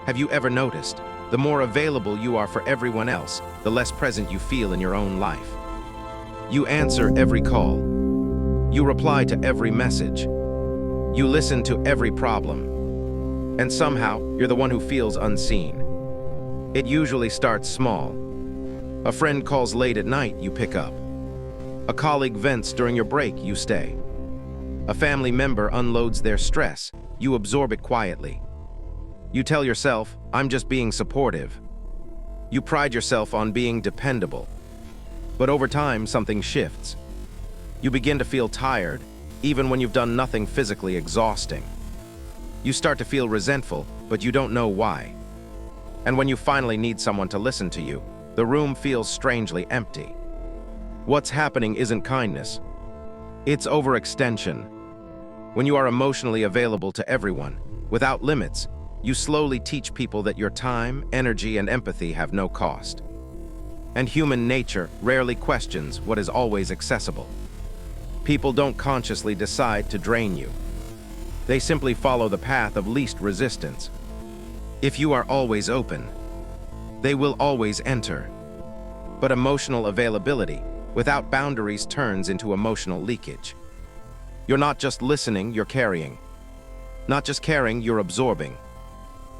Have you ever noticed, the more available you are for everyone else, the less present you feel in your own life? You answer every call. You reply to every message. You listen to every problem. And somehow, you're the one who feels unseen. It usually starts small. A friend calls late at night, you pick up. A colleague vents during your break, you stay. A family member unloads their stress, you absorb it quietly. You tell yourself, I'm just being supportive. You pride yourself on being dependable. But over time, something shifts. You begin to feel tired, even when you've done nothing physically exhausting. You start to feel resentful, but you don't know why. And when you finally need someone to listen to you, the room feels strangely empty. What's happening isn't kindness. It's overextension. When you are emotionally available to everyone, without limits, you slowly teach people that your time, energy, and empathy have no cost. And human nature rarely questions what is always accessible. People don't consciously decide to drain you. They simply follow the path of least resistance. If you are always open, they will always enter. But emotional availability, without boundaries, turns into emotional leakage. You're not just listening, you're carrying. Not just caring, you're absorbing.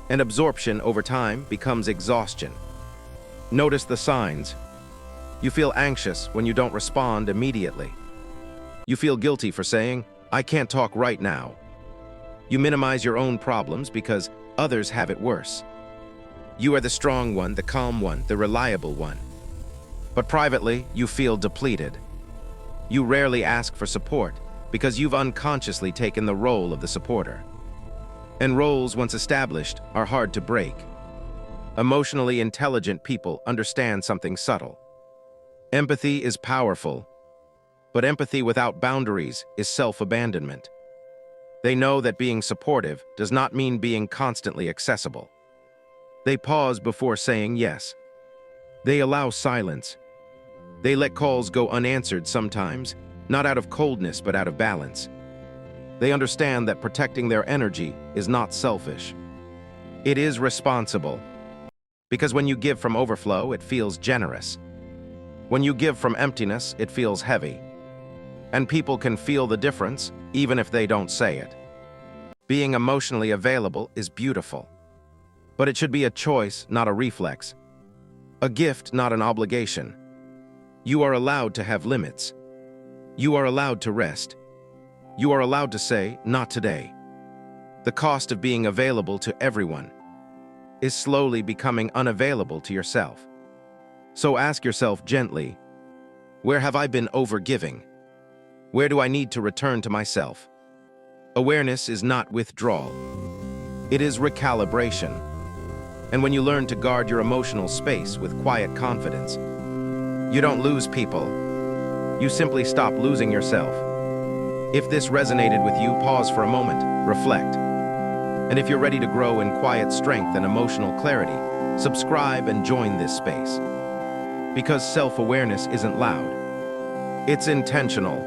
And absorption over time becomes exhaustion. Notice the signs. You feel anxious when you don't respond immediately. You feel guilty for saying, I can't talk right now. You minimize your own problems because others have it worse. You are the strong one, the calm one, the reliable one. But privately, you feel depleted. You rarely ask for support because you've unconsciously taken the role of the supporter. And roles, once established, are hard to break. Emotionally intelligent people understand something subtle. Empathy is powerful, but empathy without boundaries is self-abandonment. They know that being supportive does not mean being constantly accessible. They pause before saying yes. They allow silence. They let calls go unanswered sometimes, not out of coldness but out of balance. They understand that protecting their energy is not selfish. It is responsible. Because when you give from overflow, it feels generous. When you give from emptiness, it feels heavy. And people can feel the difference, even if they don't say it. Being emotionally available is beautiful. But it should be a choice, not a reflex. A gift, not an obligation. You are allowed to have limits. You are allowed to rest. You are allowed to say, not today. The cost of being available to everyone is slowly becoming unavailable to yourself. So ask yourself gently, where have I been overgiving? Where do I need to return to myself? Awareness is not withdrawal. It is recalibration. And when you learn to guard your emotional space with quiet confidence, you don't lose people. You simply stop losing yourself. If this resonated with you, pause for a moment, reflect. And if you're ready to grow in quiet strength and emotional clarity, subscribe and join this space. Because self-awareness isn't loud. It's intentional.